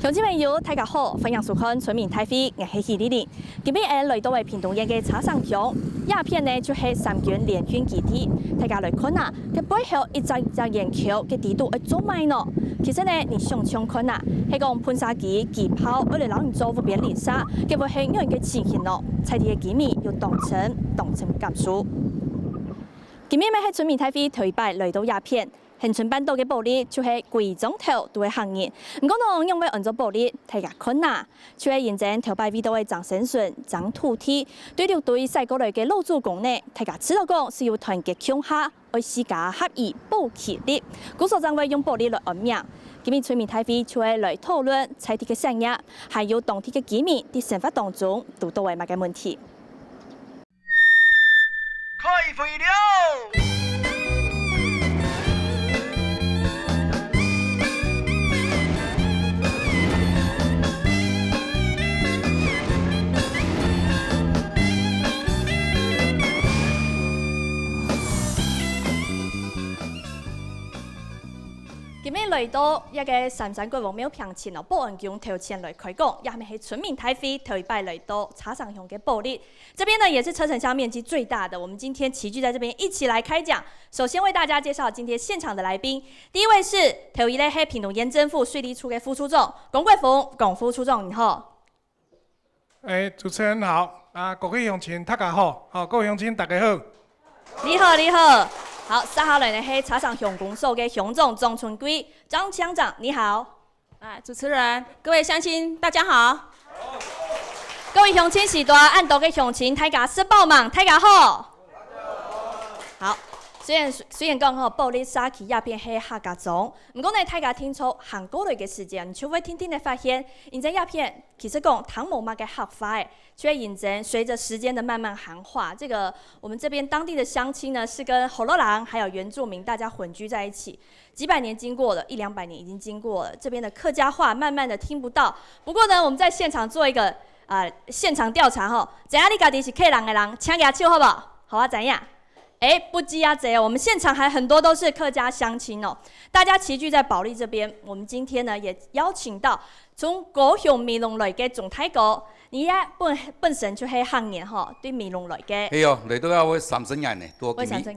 乡亲朋友，大家好，欢迎收看《村民大会》，我是许丽玲。今日来到的屏东县嘅茶上乡，鸦片呢就是三军联军基地。大家来看啊，佢背後一隻研究嘅地圖係做咩呢？其實呢，你想象看啊，係講噴射機、機炮，為了讓人做不便連殺，佢會係樣嘅情形咯。採啲嘅機密要當成監數。今日咪係村民大會頭一擺來到鴉片。恒春半島嘅暴力就係貴總頭都會行人，唔講到因為按照暴力大家看呐，就係認真頭擺味道嘅張先生、張土地，對住對曬過來嘅老主公呢，大家知道講是要團結強下，愛自家合意保其力，古所認為用暴力來安命。今日村民大會就係來討論採地嘅產業，還有當地嘅居民喺生活當中遇到嘅乜嘅問題。開會了！今日來到一個三山國王廟坪前哦，保安局頭前來開講，也係村民大會頭一擺來到茶上鄉嘅暴力。這邊呢也是車城鄉面積最大的，我們今天齊聚在這邊一起來開講。首先為大家介紹今天現場的來賓，第一位是頭一咧係屏東縣政府水利處嘅副處長龔貴峰，龔副處長你好。主持人好，各位鄉親大家好，各位鄉親大家好。你好，你好。好，接下來呢係茶上鄉公所嘅鄉長張春貴，張鄉長你好。主持人，各位鄉親大家好。各位鄉親時代按道嘅鄉親，大家是幫忙，大家好。好，雖然講吼暴力殺氣鴉片係客家種，唔過呢大家聽出韓國類嘅事件，就會聽聽的發現，認真鴉片其實講湯姆媽嘅合法誒。卻認真，隨着時間的慢慢韓化，這個我們這邊當地的鄉親呢，是跟河洛人還有原住民大家混居在一起，幾百年經過了，100-200年已經經過了，這邊的客家話慢慢的聽不到。不過呢，我們在現場做一個現場調查吼，怎樣你家己是客人的人，請舉手好不好？好啊，怎樣？不積啊，這我們現場還很多都是客家鄉親哦，大家齊聚在保利這邊。我們今天呢也邀請到從高雄美濃來嘅總太哥，你也本身就係行業吼，對美濃來嘅。係哦，嚟到有30年呢，多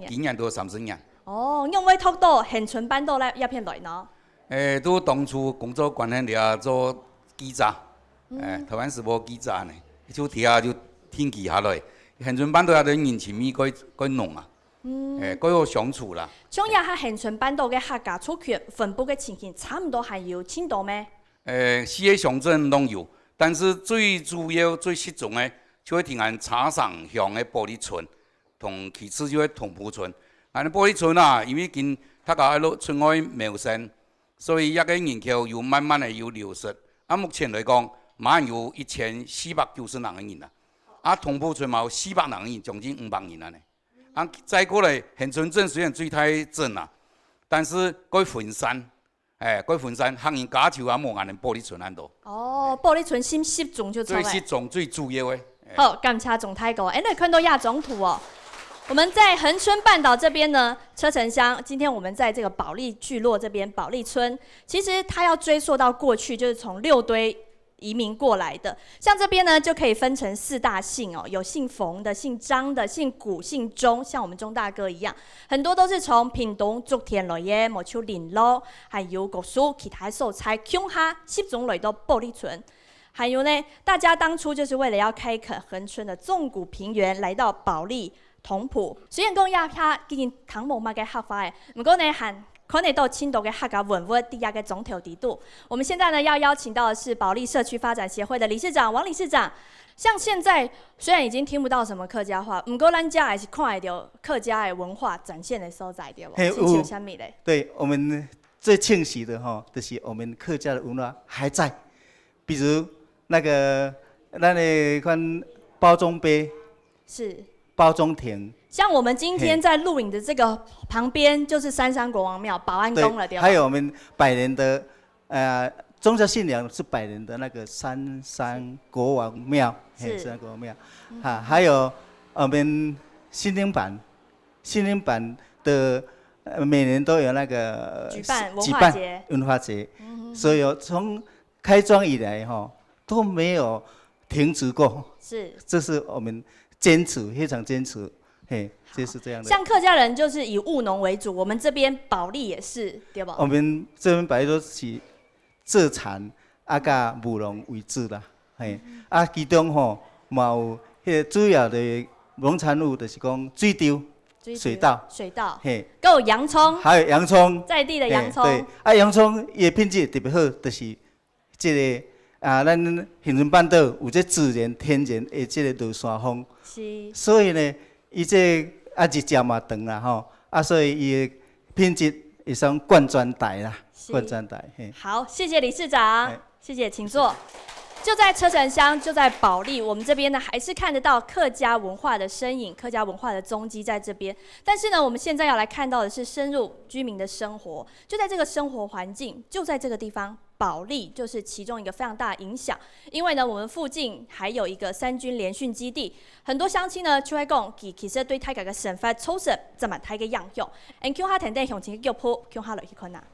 今年都30年。哦，因為讀到恆春半島咧一片來呢。都當初工作關係了做記者，台灣時報記者呢，就睇下就天氣下來，恆春半島有啲人情味該濃啊。該好相處啦。像也係恆春半島嘅客家族群分布嘅情形，差唔多係有青島咩？4個鄉鎮都有，但是最主要、最集中嘅，就係聽講茶上鄉嘅玻璃村，同其次就係同埔村。但係玻璃村啊，因為見大家喺度村外苗生，所以一個人口又慢慢的有流失。目前來講，馬上有1490人嘅人啦。同埔村嘛有400人嘅人，將近500人啦呢。再過來，恆春鎮雖然最大鎮啦，但是該分散，該分散，行人家就也冇人玻璃村咁多。哦，玻璃村先集中就最集中、最主要嘅。好，感謝總太哥。你看到亞總圖哦，我們在恆春半島這邊呢，車城鄉，今天我們在這個保利聚落這邊，保利村，其實它要追溯到過去，就是從六堆移民過來的，像這邊呢就可以分成4大姓哦，有姓馮的、姓張的、姓古、姓鐘，像我們鐘大哥一樣，很多都是從屏東竹田來嘅，冇像林路，還有國書其他所在鄉下集中來到保利村，還有呢，大家當初就是為了要開墾恆春的縱谷平原，來到保利、同埔，雖然講亞片已經湯姆媽嘅合法嘅，不過呢還可能到青島嘅客家文物第二個總頭地度。我們現在呢要邀請到的是保利社區發展協會的理事長王理事長。像現在雖然已經聽不到什麼客家話，不過咱家還是看得到客家的文化展現的所在，對不？是有什麼嘞？對，我們最慶幸的哈，就是我們客家的文化還在，比如那個咱的看包中碑，是包中亭。像我們今天在錄影的這個旁邊，就是三山國王廟、保安宮了，對吧？還有我們百年的宗教信仰是百年的那個三山國王廟，三山國王廟，還有我們新寧版的每年都有那個舉辦文化節，所以從开庄以来都没有停止过，是。这是我们坚持，非常坚持，嘿，就是这样的。像客家人就是以务农为主，我们这边保利也是，对吧？我们这边本来都是自产甲务农为主啦，嘿，其中嘛有迄个主要的农产物，就是讲水稻、水稻，嘿，还有洋葱，还有洋葱，在地的洋葱。对，洋葱伊的品质特别好，就是这个咱恒春半岛有这自然天然的这个落山风，是。所以呢，伊这日照嘛长啦所以伊的品质会算冠专台啦，冠专台。好，谢谢理事长，谢谢，请坐。就在车城乡，就在保利，我们这边呢还是看得到客家文化的身影，客家文化的踪迹在这边。但是呢，我们现在要来看到的是深入居民的生活，就在这个生活环境，就在这个地方，保利就是其中一个非常大的影响。因为呢，我们附近还有一个三军联训基地，很多乡亲呢就会讲，其实对大家嘅生活操守怎么睇嘅影响。我叫下田地向前嘅腳步，叫下落去看啊。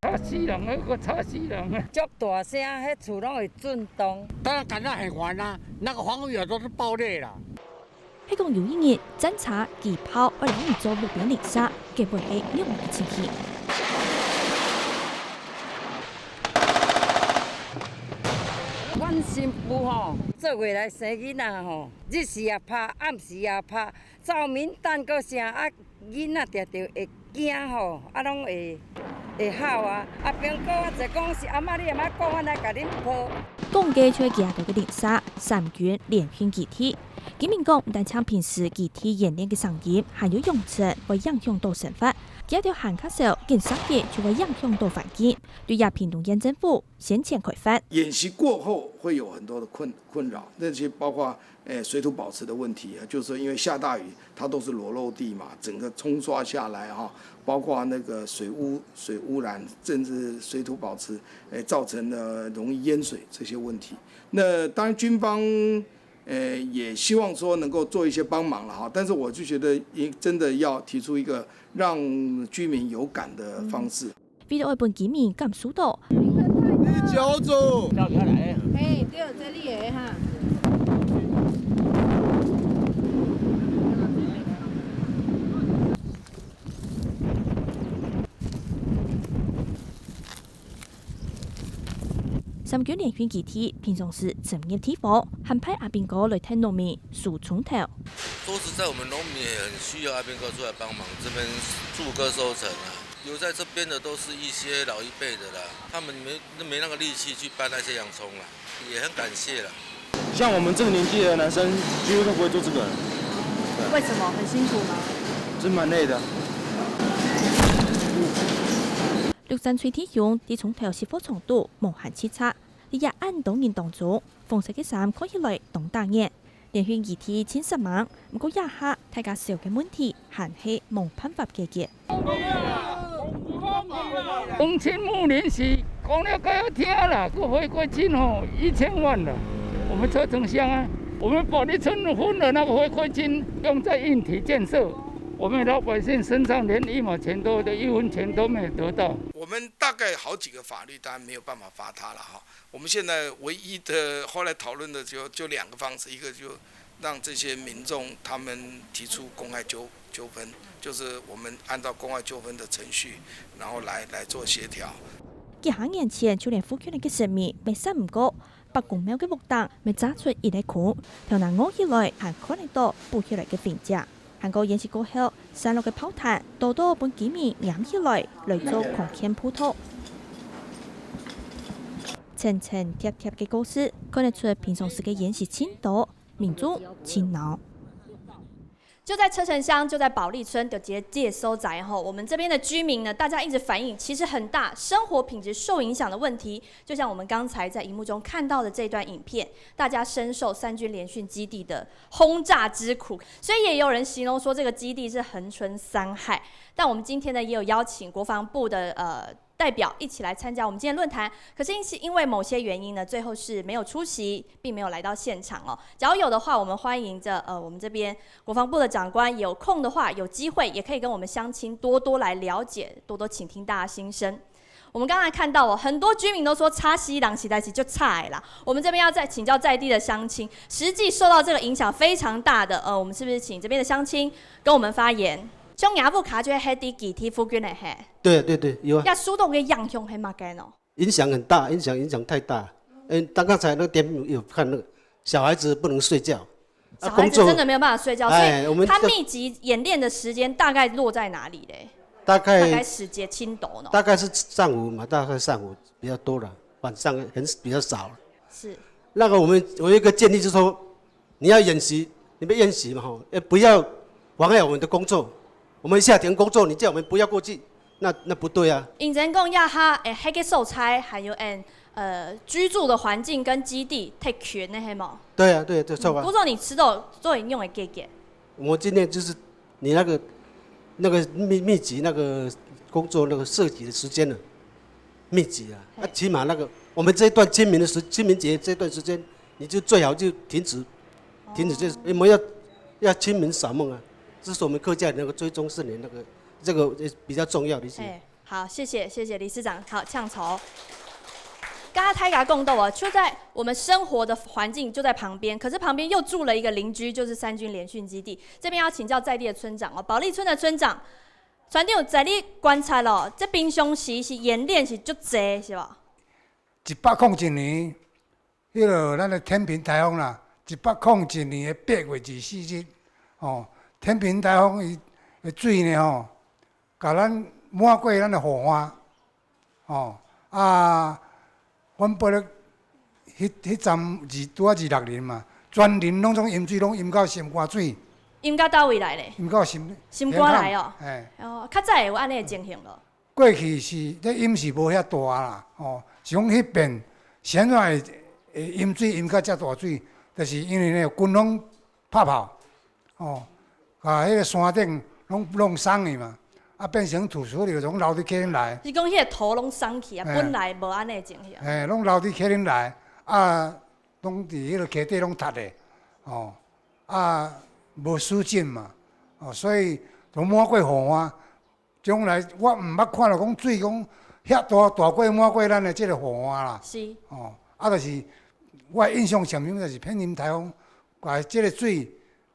吵死人啊！个吵死人啊！足大声，迄厝拢会震动。当然感到很烦啊，那个防雨都是爆裂了。香港有一日侦查旗炮2002做6.03，基本係用嘅情形。阮新妇做月来生囡仔日时也拍，暗时也拍，照明弹个声囡仔常常会惊拢会好啊！边个就讲是阿妈，你阿妈讲，我来甲恁抱。公家却举到嘅03三军联训基地，居民讲唔但像平時基地演練嘅聲音，還有用詞會影響到生活。幾條行卡時候，見生意就會影響到環境，對亞屏東縣政府先前開發。演習過後會有很多的困擾，那些包括水土保持的問題，就是因為下大雨，它都是裸露地嘛，整個沖刷下來包括那個水污染，甚至水土保持，造成了容易淹水這些問題。那當然軍方也希望說能夠做一些幫忙了但是我就覺得真的要提出一個讓居民有感的方式。為咗本居民感受到，你叫做叫下來，對，這裡嘅哈。三軍聯訓基地平常時正業地方，還派阿兵哥來替農民數鋤頭。說實在，我們農民也很需要阿兵哥出來幫忙。這邊助歌收成留在這邊的都是一些老一輩的啦，他們沒那個力氣去搬那些洋蔥啦，也很感謝啦。像我們這個年紀的男生，幾乎都不會做這個。為什麼？很辛苦嗎？真蠻累的。63歲體雄啲從頭是否程度無限切差，日日按當年當中，逢色嘅衫看起來當大眼，連續2天千10萬，唔過一下大家小嘅問題，還係冇辦法解決。農村牧林是講了該要聽啦，個回歸金1000萬了，我們車城鄉啊，我們保利村分的那個回歸金用在硬體建設。我們老百姓身上連1毛錢都1分錢都沒有得到。我們大概好幾個法律當然沒有辦法罰他了我們現在唯一的後來討論的就2個方式，一個就讓這些民眾他們提出公害糾紛，就是我們按照公害糾紛的程序，然後來做協調。幾廿年前就連夫妻嘅生命被殺唔過，白公廟嘅木檔咪炸出一粒孔，條南攞起來還可能到補起來嘅病者。韓國演習過後，散落嘅炮彈多多本居民攬起來嚟做狂獻鋪頭，層層貼貼嘅故事，看得出平常時嘅演習程度、民主、勤勞。就在車城鄉，就在保利村的接收宅我們這邊的居民呢，大家一直反映，其實很大生活品質受影響的問題。就像我們剛才在熒幕中看到的這段影片，大家深受三軍聯訓基地的轟炸之苦，所以也有人形容說這個基地是恆春3害。但我們今天呢，也有邀請國防部的代表一起来参加我们今天论坛，可是因为某些原因呢，最后是没有出席，并没有来到现场哦。假如有的话，我们欢迎着我们这边国防部的长官有空的话，有机会也可以跟我们乡亲多多来了解，多多倾听大家心声。我们刚才看到很多居民都说差西人实在是就差啦。我们这边要再请教在地的乡亲，实际受到这个影响非常大的，我们是不是请这边的乡亲跟我们发言？像牙布卡就喺啲基地附近的嘿。对对对，有啊。要疏导嘅影响係乜嘅喏？影响很大，影响太大。刚才那个点有看那个小孩子不能睡觉，小孩子真的没有办法睡觉，所以他密集演练的时间大概落在哪里嘞？大概时节青斗呢？大概是上午嘛，大概上午比较多了，晚上比较少了。是。那个我有一个建议就是说，你要演习，你们演习嘛吼，不要妨碍我们的工作。我们下田工作，你叫我们不要过去，那不对啊。引人讲要哈迄个受差，还有居住的环境跟基地太全那些嘛。对啊，对，错啊。不知道你吃到做用的给。我今天就是你那个密集那个工作那个涉及的时间了，密集啊。起码那个我们这一段清明节这段时间，你就最好就停止，就是我们要清明扫墓啊。这是我们客家那个追踪4年这个比较重要的一些。好，谢谢理事长，好呛筹。刚刚泰嘎共斗啊，就在我们生活的环境就在旁边，可是旁边又住了一个邻居，就是3军联训基地。这边要请教在地的村长保利村的村长，船长在你观察咯，这平常时是演练是足济是吧？101年，迄个咱的天平台风啦，101年的8月24日，天平台风伊的水呢甲咱满过咱的荷花，阮八咧迄站拄26年嘛，全林拢种淹水，拢淹到心肝水。淹到倒位来咧？淹到心肝来哦。较早有安尼的情形咯。过去是这淹是无遐大啦，是讲迄边现在会淹水淹到遮大水，就是因为呢军拢拍炮，迄个山顶拢弄松去嘛，变成土石流，从楼梯客人来。是讲迄个土拢松去啊，本来无安尼情形。拢楼梯客人来，拢伫迄个溪底拢塌的，无疏浚嘛，所以都满过荷花。将来我毋捌看到讲水讲遐大过满过咱的即个荷花啦。是。就是我印象深刻就是偏临台风，把即个水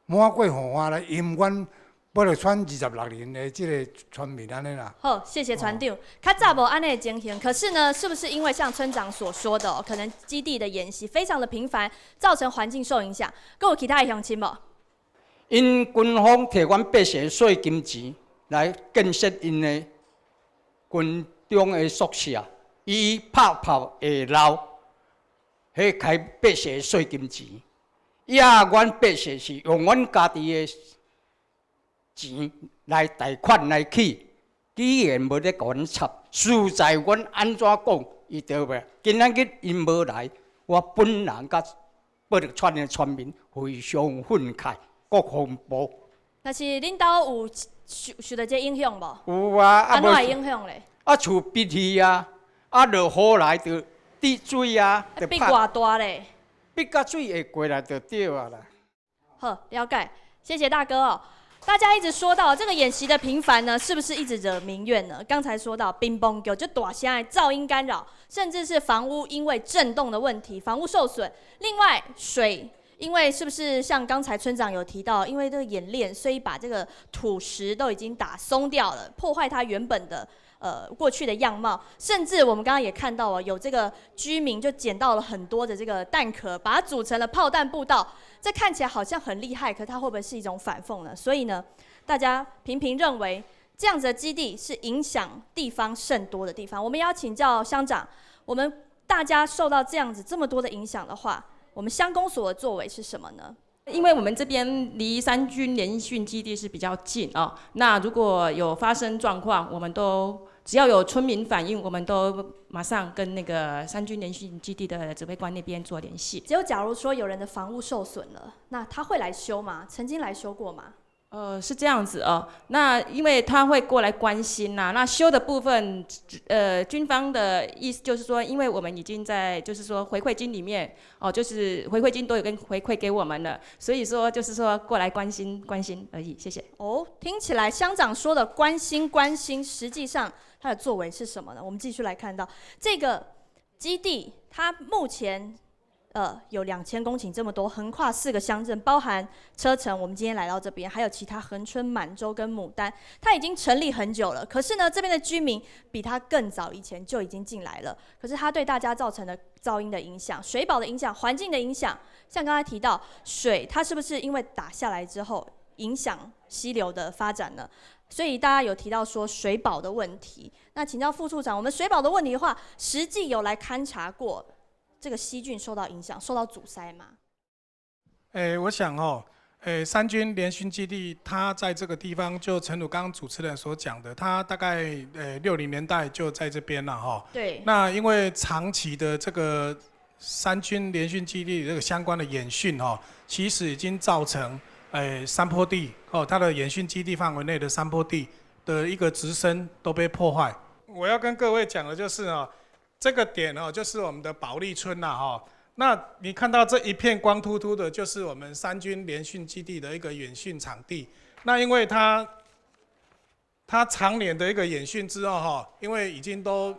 满过荷花来淹阮要了穿26年的即个村民安尼啦。好，谢谢船长。较早无安尼的情形，可是呢，是不是因为像村长所说的，可能基地的演习非常的频繁，造成环境受影响？还有其他的乡亲无？因军方摕阮百姓税金钱来建设因的军中的宿舍，伊拍炮会漏，迄开百姓税金钱，阮百姓是用阮家己的钱来贷款来起，居然无咧甲阮插，实在阮安怎讲，伊对袂？今仔日因无来，我本人甲八里村的村民非常愤慨。国防部，但是恁兜有受到这影响无？有啊，安怎会影响咧？厝闭去啊，落雨来就滴水啊，闭偌大咧？闭甲水会过来就对啊啦。好，了解，谢谢大哥哦。大家一直说到这个演习的频繁呢，是不是一直惹民怨呢？刚才说到乒乓球就大声的噪音干扰，甚至是房屋因为震动的问题，房屋受损。另外水。因为是不是像刚才村长有提到，因为这个演练，所以把这个土石都已经打松掉了，破坏它原本的过去的样貌。甚至我们刚刚也看到有这个居民就捡到了很多的这个弹壳，把它组成了炮弹步道。这看起来好像很厉害，可它会不会是一种反讽呢？所以呢，大家频频认为这样子的基地是影响地方甚多的地方。我们要请教乡长，我们大家受到这样子这么多的影响的话，我们乡公所的作为是什么呢？因为我们这边离3军联训基地是比较近啊，那如果有发生状况，我们都只要有村民反映，我们都马上跟那个3军联训基地的指挥官那边做联系。只有假如说有人的房屋受损了，那他会来修吗？曾经来修过吗？是这样子哦。那因为他会过来关心呐、那修的部分，军方的意思就是说，因为我们已经在就是说回馈金里面哦，就是回馈金都有跟回馈给我们了，所以说就是说过来关心而已。谢谢。哦，听起来乡长说的关心，实际上他的作为是什么呢？我们继续来看到这个基地，它目前有2000公顷这么多，横跨4个乡镇，包含车城。我们今天来到这边，还有其他恒春、满洲跟牡丹，它已经成立很久了。可是呢，这边的居民比它更早以前就已经进来了。可是它对大家造成的噪音的影响、水保的影响、环境的影响，像刚才提到水，它是不是因为打下来之后影响溪流的发展呢？所以大家有提到说水保的问题。那请教副处长，我们水保的问题的话，实际有来勘察过？这个细菌受到影响、受到阻塞吗？我想三军联训基地，它在这个地方，就诚如刚刚主持人所讲的，它大概60年代就在这边了哈。对。那因为长期的这个三军联训基地这个相关的演训其实已经造成山坡地它的演训基地范围内的山坡地的一个植生都被破坏。我要跟各位讲的就是这个点就是我们的保利村啦那你看到这一片光秃秃的，就是我们三军联训基地的一个演训场地。那因为它常年的一个演训之后因为已经都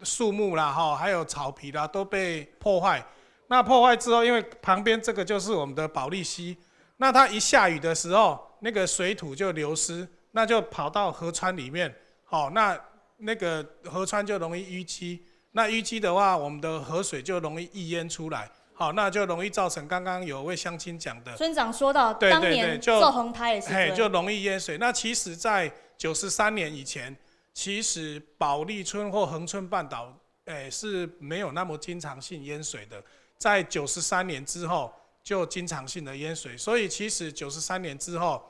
树木啦还有草皮啦都被破坏。那破坏之后，因为旁边这个就是我们的保利溪，那它一下雨的时候，那个水土就流失，那就跑到河川里面那个河川就容易淤积。那淤积的话，我们的河水就容易溢淹出来，那就容易造成刚刚有位乡亲讲的。村长说到，当年做洪台也是就容易淹水。那其实，在93年以前，其实保利村或恒春半岛，是没有那么经常性淹水的。在93年之后，就经常性的淹水。所以其实93年之后，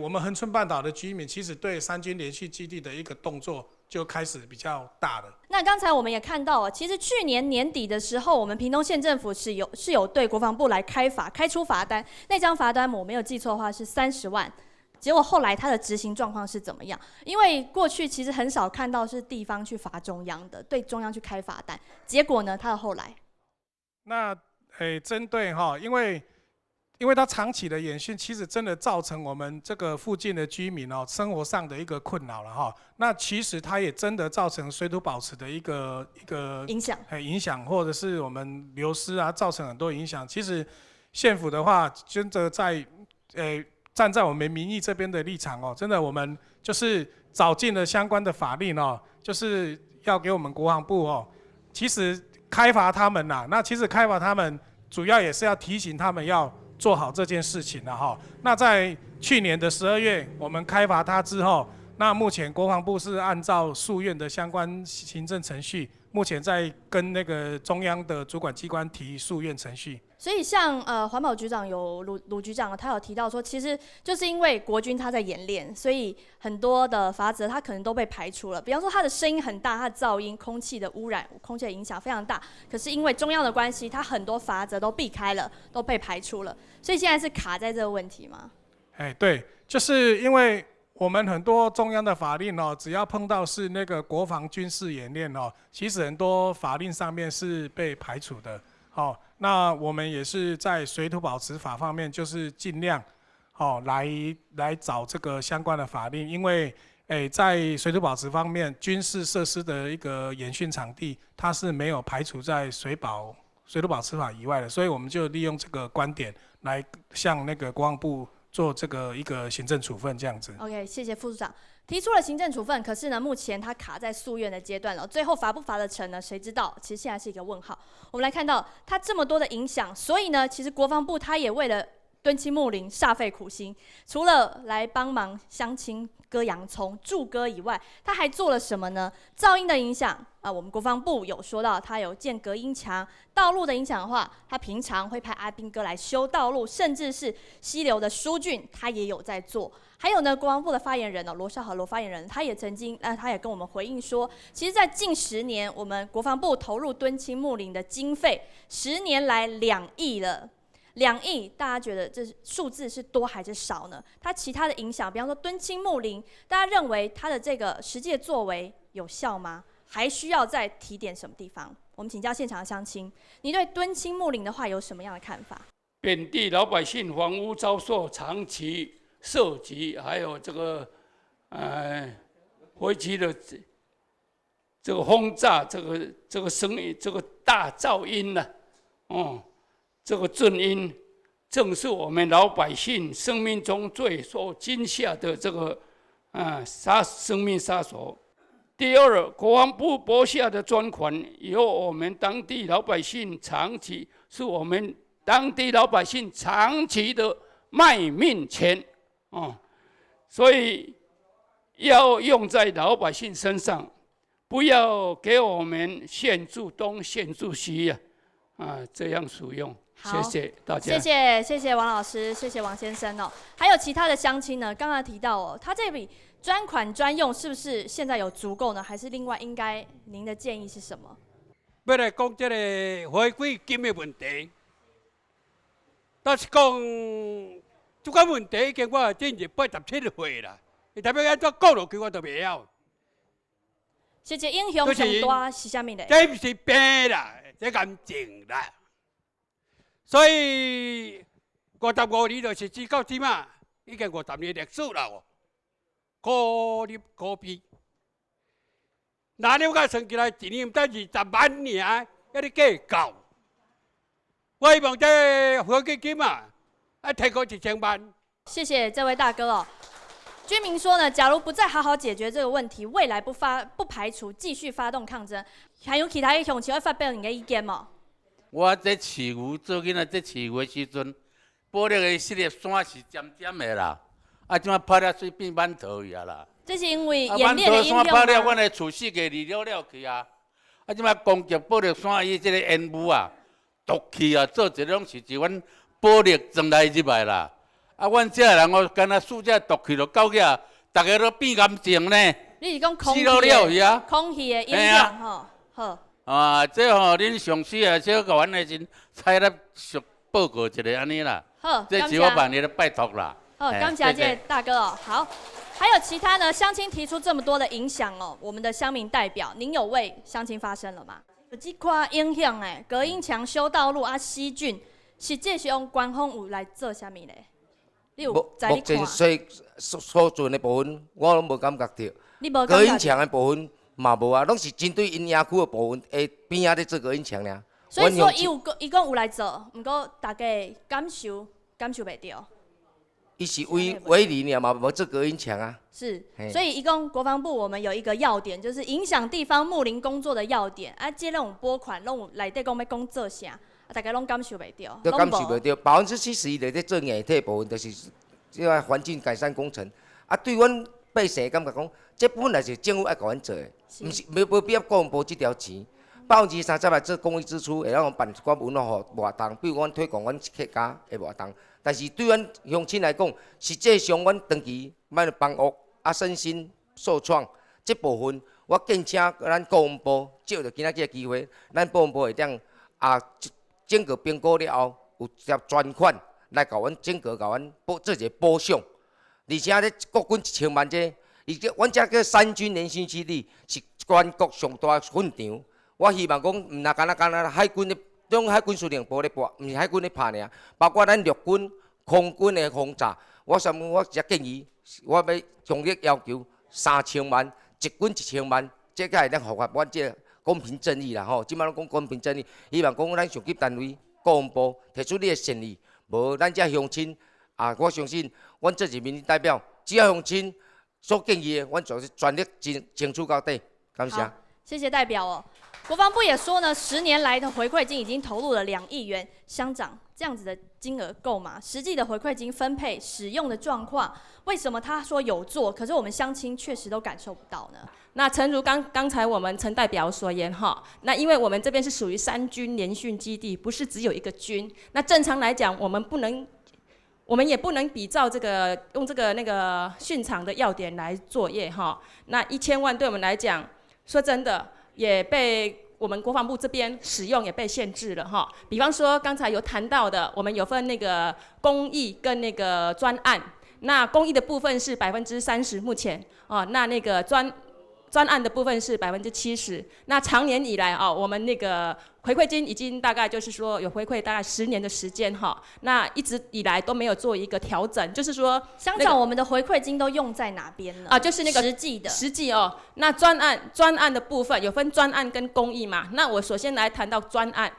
我们恒春半岛的居民其实对三军联训基地的一个动作就开始比较大了。那刚才我们也看到其实去年年底的时候，我们屏东县政府是有对国防部来开出罚单，那张罚单我没有记错的话是30万。结果后来它的执行状况是怎么样？因为过去其实很少看到是地方去罚中央的，对中央去开罚单。结果呢，它的后来，那针对因为它长期的演训，其实真的造成我们这个附近的居民生活上的一个困扰了那其实它也真的造成水土保持的一个影响，或者是我们流失造成很多影响。其实县府的话，真的在站在我们民意这边的立场真的我们就是找进了相关的法令就是要给我们国防部其实开罚他们那其实开罚他们主要也是要提醒他们要做好这件事情了那在去年的12月，我们开罚他之后，那目前国防部是按照诉愿的相关行政程序，目前在跟那个中央的主管机关提诉愿程序。所以像环保局长有鲁局长，他有提到说，其实就是因为国军他在演练，所以很多的罚则他可能都被排除了。比方说他的声音很大，他的噪音、空气的污染、空气的影响非常大。可是因为中央的关系，他很多罚则都避开了，都被排除了。所以现在是卡在这个问题吗？对，就是因为我们很多中央的法令只要碰到是那个国防军事演练其实很多法令上面是被排除的。那我们也是在水土保持法方面，就是尽量来找这个相关的法令，因为在水土保持方面，军事设施的一个演训场地，它是没有排除在水土保持法以外的，所以我们就利用这个观点来向那个国防部做这个一个行政处分这样子。OK， 谢谢副处长。提出了行政处分，可是呢，目前它卡在诉愿的阶段了，最后罚不罚得成呢？谁知道？其实现在是一个问号。我们来看到它这么多的影响，所以呢，其实国防部它也为了敦亲睦邻煞费苦心，除了来帮忙乡亲割洋葱、助歌以外，他还做了什么呢？噪音的影响我们国防部有说到，他有建隔音墙。道路的影响的话，他平常会派阿兵哥来修道路，甚至是溪流的疏浚，他也有在做。还有呢，国防部的发言人罗少和罗发言人，他也曾经他也跟我们回应说，其实在近10年，我们国防部投入敦亲睦邻的经费，10年来2亿了。2亿，大家觉得这数字是多还是少呢？它其他的影响，比方说敦亲睦邻，大家认为它的这个实际的作为有效吗？还需要再提点什么地方？我们请教现场的乡亲，你对敦亲睦邻的话有什么样的看法？本地老百姓房屋遭受长期涉及，还有这个回去的这个轰炸，这个声音，这个大噪音呢，这个震音，正是我们老百姓生命中最受惊吓的这个生命杀手。第二，国防部拨下的专款由我们当地老百姓是我们当地老百姓长期的卖命钱，所以要用在老百姓身上，不要给我们限住东限住西这样使用。谢谢大家。谢谢王老师，谢谢王先生哦。还有其他的乡亲呢？刚刚提到哦，他这笔专款专用是不是现在有足够呢？还是另外应该您的建议是什么？要来讲这个回馈金的问题，但是讲这个问题已经我进入87岁啦，你代表安怎讲落去我都袂晓。实际影响上大是啥物咧？这不是病啦，这癌症啦。所以55年就是至到即嘛，已经50年历史啦哦。高入高批，哪了甲算起来一年毋得20万尔，还咧计较。我希望这回馈金提高1000万。谢谢这位大哥哦。居民说呢，假如不再好好解决这个问题，未来不排除继续发动抗争。还有其他的乡亲会发表你的意见吗？我在饲牛做囡仔，在饲牛的时阵，保利的失业线是尖尖的啦，即摆拍了水变馒头去啊啦。这是因为演练的影响吗？馒头线拍了，阮的厝四个离了去啊。即摆攻击保利线伊即个烟雾毒气做一拢是一阮保利装来入来啦。阮这人干那输这毒气就到遐，大家都变癌症呢。你是讲空气的影响吼？好。这恁上司小甲阮的真采纳报告一下安尼啦。好，这是我万年的拜托啦。好，感谢这大哥哦。好，还有其他呢？乡亲提出这么多的影响哦，我们的乡民代表，您有为乡亲发声了吗？有这块影响隔音墙、修道路细菌，实际是用官方有来做啥物咧？你有在你看？目前所做的部分，我拢无感觉到。你无感觉？隔音墙的部分嘛无拢是针对因野区的部分，边仔咧做隔音墙尔。所以说，伊讲有来做，不过大家感受袂到。伊是为理尔嘛，无做隔音墙啊。是，所以伊讲国防部我们有一个要点，就是影响地方睦邻工作的要点这种拨款，拢内底讲要讲做啥？大家拢感受袂到，都感受袂到，71%在做硬体部分，就是这个环境改善工程。对阮百姓感觉讲，这本来是政府爱甲阮做的，毋是无必要国防部这条钱。30%来做公益支出，会让办一寡文化活动，比如阮推广阮客家的活动。但是对阮乡亲来讲，实际上阮长期卖房屋身心受创这部分，我建请咱国防部借着今仔日的机会，咱国防部会当整个评估了后，有条专款来甲阮整个甲阮做一个补偿，而且咧国军1000万这，阮这个3军联训基地是全国上大训场。我希望讲，毋那干那海军的，种海军司令部咧拍，毋是海军咧拍尔，包括咱陆军、空军的轰炸，我只建议，我要强烈要求3000万，一军1000万，这个会当符合阮这公平正义啦吼。即摆拢讲公平正义，希望讲咱上级单位国防部提出你的善意，无咱这乡亲我相信，阮这是民意代表，只要乡亲所建议的，阮就是全力争取到底。感谢。谢谢代表哦。国防部也说呢，10年来的回馈金已经投入了2亿元。乡长，这样子的金额够吗？实际的回馈金分配使用的状况，为什么他说有做，可是我们乡亲确实都感受不到呢？那诚如刚才我们陈代表所言哈，那因为我们这边是属于3军联训基地，不是只有一个军。那正常来讲，我们也不能比照用这个训场的要点来作业哈。那1000万对我们来讲，说真的也被我们国防部这边使用也被限制了哈。比方说刚才有谈到的，我们有分那个公益跟那个专案。那公益的部分是30%，目前哦，那个专案的部分是70%。那长年以来啊，我们那个回馈金已经大概就是说有回馈大概10年的时间哈。那一直以来都没有做一个调整，就是说，乡长，我们的回馈金都用在哪边呢？啊，就是那个实际哦。那专案的部分有分专案跟公益嘛。那我首先来谈到专案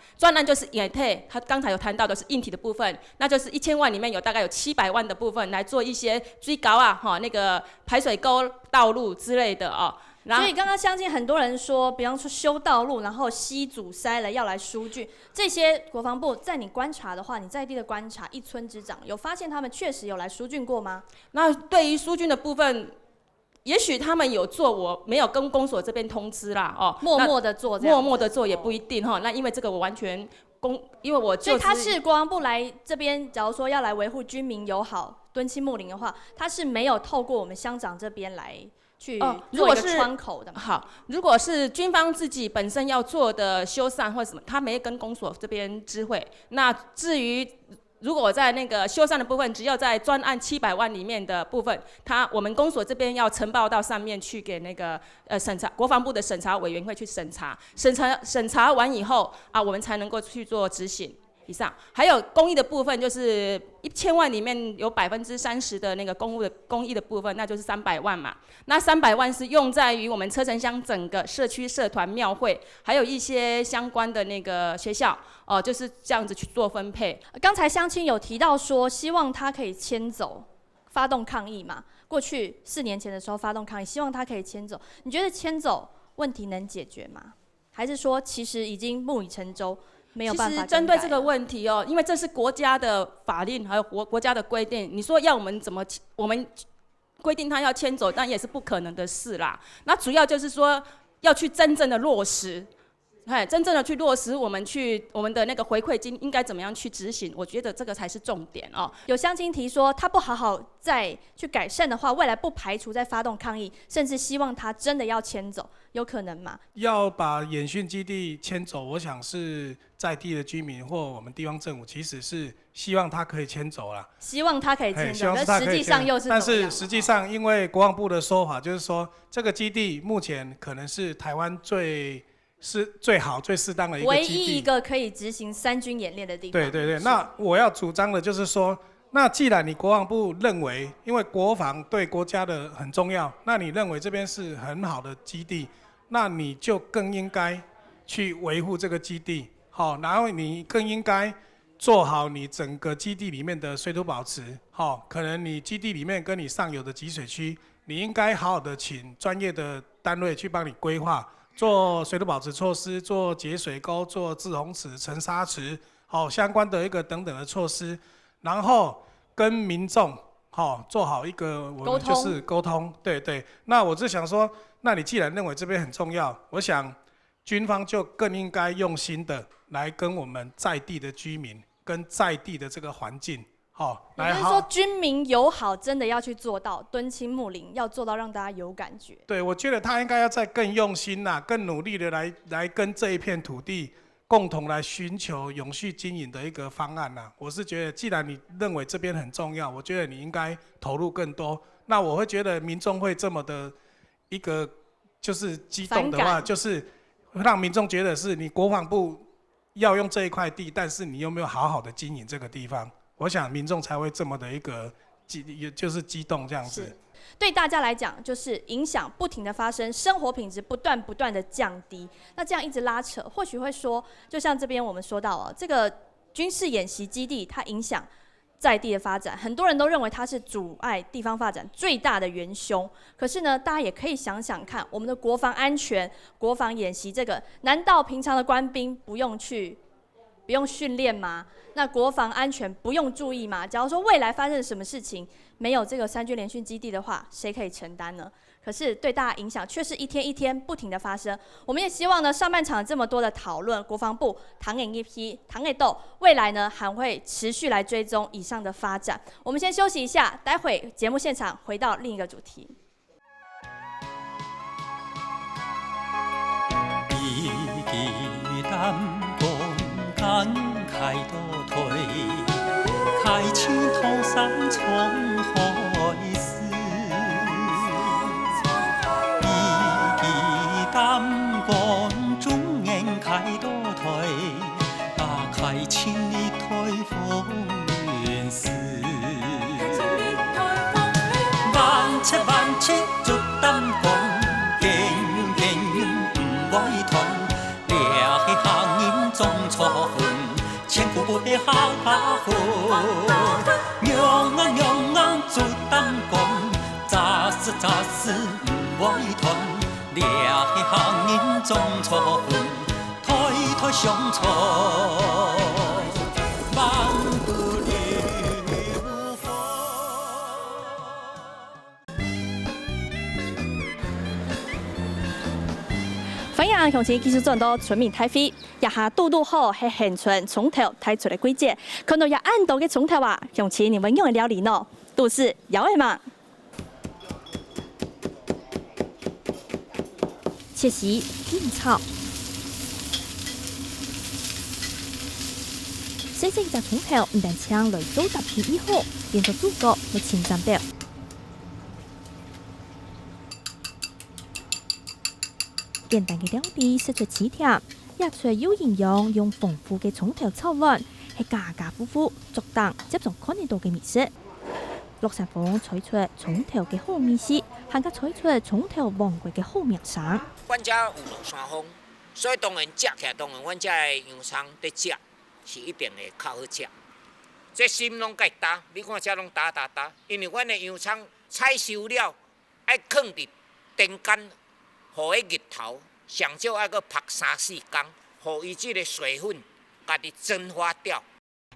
就是硬体，他刚才有谈到的是硬体的部分，那就是1000万里面有大概有700万的部分来做一些水沟啊，那个排水沟、道路之类的哦。所以刚刚相信很多人说，比方说修道路，然后溪阻塞了要来疏浚，这些国防部在你观察的话，你在地的观察，一村之长有发现他们确实有来疏浚过吗？那对于疏浚的部分，也许他们有做，我没有跟公所这边通知啦，哦，默默的做，默默的做也不一定哈。那因为这个我完全因为我所以他是国防部来这边，假如说要来维护军民友好、敦亲睦邻的话，他是没有透过我们乡长这边来去做一个窗口的嘛。好，如果是军方自己本身要做的修缮或什么，他没跟公所这边知会。那至于如果在那个修缮的部分，只要在专案700万里面的部分，我们公所这边要呈报到上面去给那个审查国防部的审查委员会去审查，审查完以后啊，我们才能够去做执行。以上还有公益的部分，就是1000万里面有30%的那个公益的部分，那就是300万嘛。那300万是用在于我们车城乡整个社区社团庙会，还有一些相关的那个学校，就是这样子去做分配。刚才乡亲有提到说，希望他可以迁走，发动抗议嘛。过去4年前的时候发动抗议，希望他可以迁走。你觉得迁走问题能解决吗？还是说其实已经木已成舟？没有办法。其实针对这个问题哦，因为这是国家的法令，还有国家的规定。你说要我们怎么，我们规定他要迁走，但也是不可能的事啦。那主要就是说要去真正的落实，真正的去落实我们的那个回馈金应该怎么样去执行？我觉得这个才是重点哦。有乡亲提说，他不好好再去改善的话，未来不排除再发动抗议，甚至希望他真的要迁走，有可能吗？要把演训基地迁走，我想是在地的居民或我们地方政府其实是希望他可以迁走啦。希望他可以迁走，但实际上又是怎么样？但是实际上，因为国防部的说法就是说，这个基地目前可能是台湾最好、最适当的一个基地，唯一一个可以执行3军演练的地方。对对对，那我要主张的就是说，那既然你国防部认为，因为国防对国家的很重要，那你认为这边是很好的基地，那你就更应该去维护这个基地，好，然后你更应该做好你整个基地里面的水土保持，好，可能你基地里面跟你上游的集水区，你应该好好的请专业的单位去帮你规划。做水土保持措施，做节水沟，做滞洪池、沉沙池，好相关的一个等等的措施，然后跟民众做好一个我们就是沟通，对对。那我就想说，那你既然认为这边很重要，我想军方就更应该用心的来跟我们在地的居民跟在地的这个环境。也就是说，军民友好真的要去做到，敦亲睦邻要做到让大家有感觉。对，我觉得他应该要再更用心啦，更努力的来跟这一片土地共同来寻求永续经营的一个方案啦。我是觉得，既然你认为这边很重要，我觉得你应该投入更多。那我会觉得民众会这么的一个就是激动的话，就是让民众觉得是你国防部要用这一块地，但是你有没有好好的经营这个地方？我想民众才会这么的一个就是激动这样子。对大家来讲，就是影响不停的发生，生活品质不断的降低。那这样一直拉扯，或许会说，就像这边我们说到这个军事演习基地，它影响在地的发展，很多人都认为它是阻碍地方发展最大的元凶。可是呢，大家也可以想想看，我们的国防安全、国防演习这个，难道平常的官兵不用训练吗？那国防安全不用注意吗？假如说未来发生什么事情，没有这个3军联训基地的话，谁可以承担呢？可是对大家影响却是一天一天不停的发生。我们也希望呢，上半场这么多的讨论，国防部糖眼一批，糖眼豆，未来呢还会持续来追踪以上的发展。我们先休息一下，待会节目现场回到另一个主题。已经担公感慨倒退，开青头山重海思。一担公中年开倒退，打开千里推风云丝。万切万切做担公，见怨见怨不会痛。俩个行人总错分，千古不必好好分。娘啊做担公，早死不会痛。俩个行人总错分，推相错。反映向前技术做到全面开飞，一下拄好系现存从头抬出来轨迹，看到也按到嘅从头啊，向前你们用的料理呢，都是摇的嘛。切丝煎炒，细细只从头唔但抢来做搭配以后，变做主角嚟清淡掉。简单嘅料理食出鲜甜，也出有营养，用丰富嘅葱头炒卵，系家家户户逐档接种看得到嘅美食。陆山峰采出葱头嘅好美食，还加采出葱头王国嘅好名声。阮家有陆山峰，所以当然食起来，当然阮家的洋葱在食是一定会较好食。这心拢介打，你看这拢打，因为阮的洋葱采收了，爱放伫电干。互伊日头上少爱搁晒3-4天，互伊即个水分家己蒸发掉。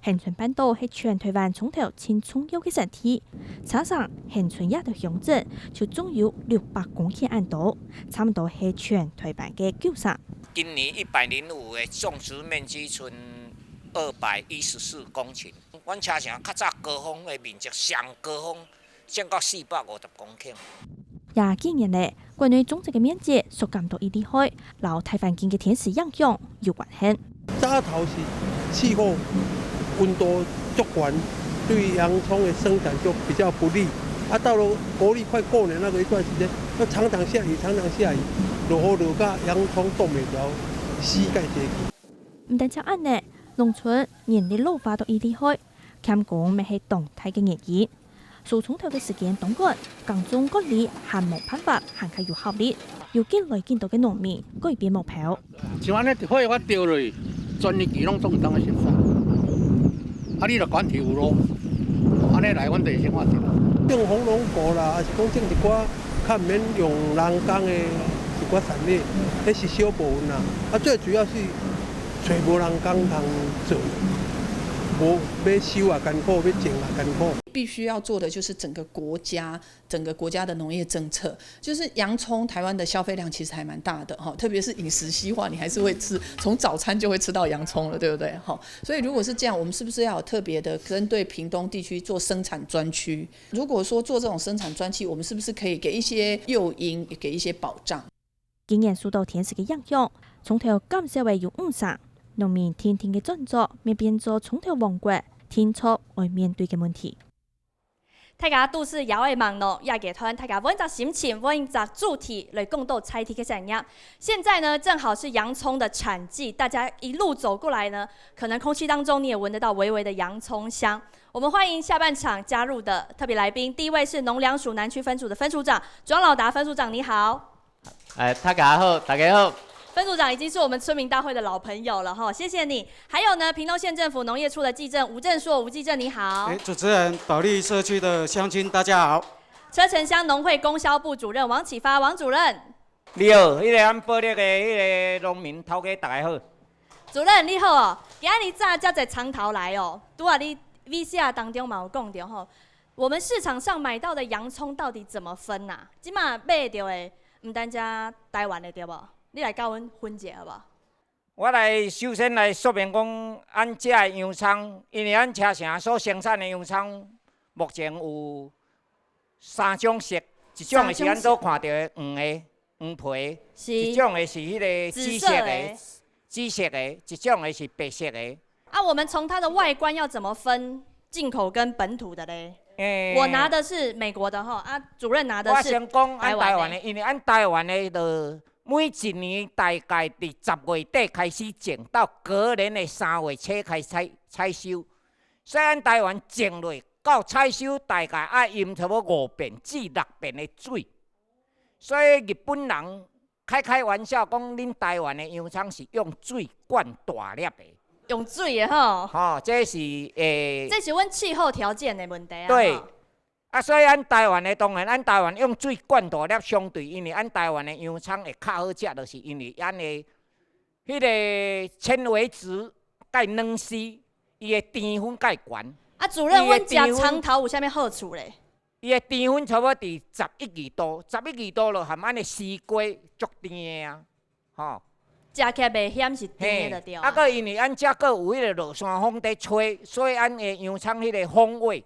恒春半岛系全台湾葱头最重要嘅产地，加上恒春也的乡镇就总有600公顷安多，差唔多系全台湾嘅9%。今年105个种植面积剩214公顷，阮车城较早高峰的面积上高峰升到450公顷。廿几年嚟，关于种植嘅面积所感到伊厉害，老台湾境嘅天时影响有关系。早头是气候温度足高，对洋葱的生产就比较不利。到了国历快过年那个一段时间，要常常下雨，落雨落到洋葱冻袂了，死介侪。唔但只安呢，农村年龄老化都伊厉害，兼讲咪系动态嘅原因。数葱头嘅时间短短，耕种管理还冇办法，还较有效率，有几来见到嘅农民改变目标。像安尼火我钓落去，全年期拢总当个熟悉。你著管铁有咯，安尼来阮就生活着。种红龙果啦，还是讲种一寡较免用人工的一寡产业，迄是小部分啦。最主要是找无人工通做。无要收啊艰苦，要种啊艰苦。必须要做的就是整个国家的农业政策，就是洋葱台湾的消费量其实还蛮大的哈，特别是饮食西化，你还是会吃，从早餐就会吃到洋葱了，对不对？哈，所以如果是这样，我们是不是要有特别的针对屏东地区做生产专区？如果说做这种生产专区，我们是不是可以给一些诱因，也给一些保障？今年受到天时嘅影响，葱头减少为有误差。农民天天嘅工作，咪变做葱头王国，天初要面对嘅问题。大家都是摇的忙咯，也给团大家揾一心情，揾一主题来共度菜题嘅产业。现在呢，正好是洋葱的产季，大家一路走过来呢，可能空气当中你也闻得到微微的洋葱香。我们欢迎下半场加入的特别来宾，第一位是农粮署南区分署的分署长庄老达分署长，你好。大家好，大家好。分署长已经是我们村民大会的老朋友了哈，谢谢你。还有呢，屏东县政府农业处的技正吴正硕，吴技正你好。主持人，保利社区的乡亲大家好。车城乡农会供销部主任王启发，王主任。你好，咱保利的农民头家大家好。主任你好哦，今日早才在长头来哦，拄啊你 VCR 当中嘛有讲到吼，我们市场上买到的洋葱到底怎么分啊？即马买到的唔单只台湾的对不？你来教阮分解好不好？我首先来说明讲，咱这的洋葱，因为咱车城所生产的洋葱，目前有3种色，一种是咱所看到的黄皮，一种的是迄个紫色的，紫色的，一种的是白色的。啊，我们从它的外观要怎么分进口跟本土的嘞？欸我拿的是美国的哈，啊，主任拿的是我先讲台按台湾的，湾的。因为按台湾的就每一年大概伫10月底开始种，到隔年的3月初开始采收。所以按台湾种落到采收大概爱淹差不多5遍至6遍的水。所以日本人开玩笑讲，恁台湾的洋葱是用水灌大粒的。用水的吼。吼，这是这是阮气候条件的问题啊。对吼。啊，所以咱台湾的当然，咱台湾用水灌大粒相对，因为咱台湾的洋葱会较好食，就是因为咱的迄个纤维质介软丝，伊的甜分介悬。啊，主任，阮食长头有啥物好处咧？伊的甜分差不多伫11、2度，11、2度就含咱的西瓜足甜的啊，吼。食起来袂咸，是甜的就对啊。啊，个因为咱遮个有迄个落山风在吹，所以咱的洋葱迄个风味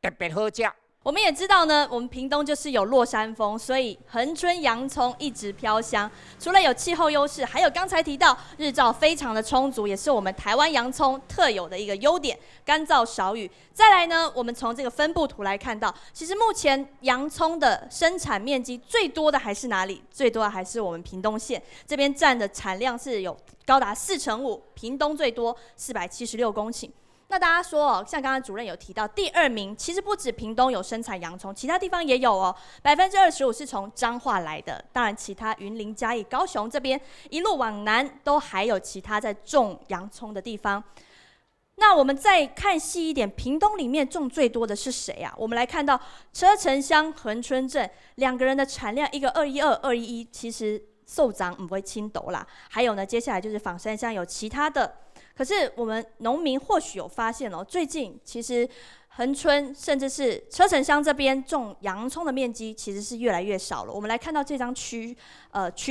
特别好食。我们也知道呢，我们屏东就是有落山风，所以恒春洋葱一直飘香。除了有气候优势，还有刚才提到日照非常的充足，也是我们台湾洋葱特有的一个优点，干燥少雨。再来呢，我们从这个分布图来看到，其实目前洋葱的生产面积最多的还是哪里？最多的还是我们屏东县这边占的产量是有高达45%，屏东最多476公顷。那大家说哦，像刚刚主任有提到，第2名其实不止屏东有生产洋葱，其他地方也有哦，25%是从彰化来的。当然，其他云林、嘉义、高雄这边一路往南，都还有其他在种洋葱的地方。那我们再看细一点，屏东里面种最多的是谁啊？我们来看到车城乡、恒春镇2个人的产量，一个212、211，其实受长不会轻斗啦。还有呢，接下来就是枋山乡有其他的。可是我们农民或许有发现哦，最近其实恒春甚至是车城乡这边种洋葱的面积其实是越来越少了。我们来看到这张趋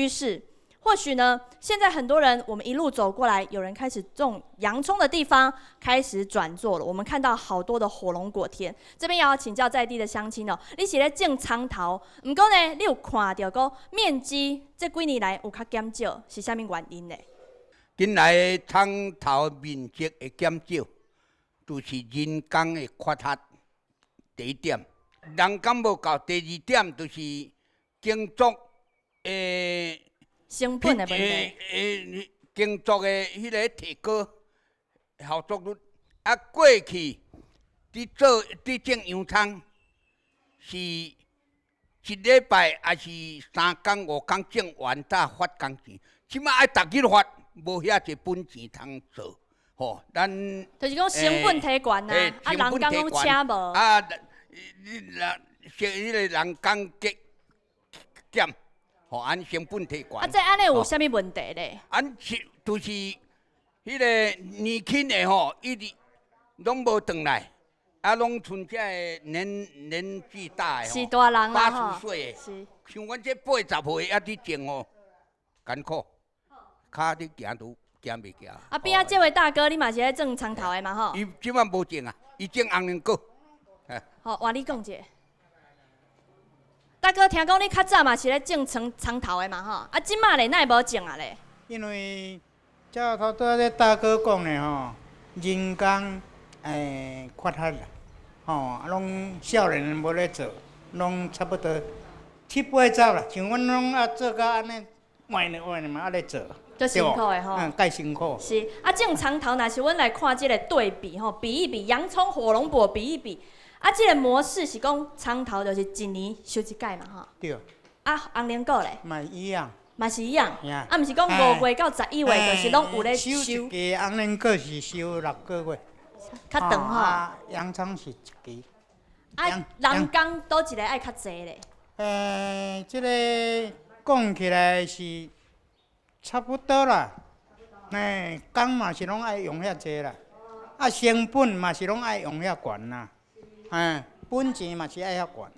势，或许呢，现在很多人我们一路走过来，有人开始种洋葱的地方开始转做了。我们看到好多的火龙果田，这边也要请教在地的乡亲哦，你是咧种葱头，不过呢，你有看到讲面积这几年来有较减少，是啥物原因呢？近来葱头面积会减少，就是人工的缺乏。第一点，人工无够；第二点就是耕作的成本的问题。耕作的迄个提高效作率。啊，过去你种洋葱是1礼拜还是3工5工种完才发工钱，即摆爱逐日发。无遐侪本钱通做，吼，咱就是讲成本提悬呐，啊，人工拢请无，啊，迄个人工减，吼，安成本提悬。啊，这安尼有啥物问题咧？安就是迄个年轻的吼，一直拢无转来，啊，拢剩遮个年纪大的是大人啦，80岁的，像阮这80岁啊，伫种哦，艰苦。脚你行都行袂行。啊，边仔这位大哥，你嘛是咧种葱头的嘛吼？伊即摆无种啊，伊种红莲果。好，换你讲者。大哥，听讲你较早嘛是咧种葱头的嘛吼？啊，即马咧，哪会无种啊咧？因为照头拄仔大哥讲的吼，人工缺乏啦，吼，啊，拢少年人无咧做，拢差不多7、8走啦，像阮拢做到安尼，换嘛啊咧做。足辛苦的吼，介辛苦。是，啊，种葱头若是阮来看即个对比吼，比一比洋葱、火龙果比一比，啊，即个模式是讲葱头就是1年收一届嘛吼。对。啊，红莲果咧？嘛一样。嘛是一样。啊，毋是讲5月到11月，就是拢有咧收。收一支红莲果是收6个月。较长吼。啊，洋葱是1支。啊，人工倒一个爱较济咧？即个讲起来是。差不多啦，工嘛是拢爱用遐济啦，啊成本嘛是拢爱用遐悬啦，本钱嘛是爱遐悬。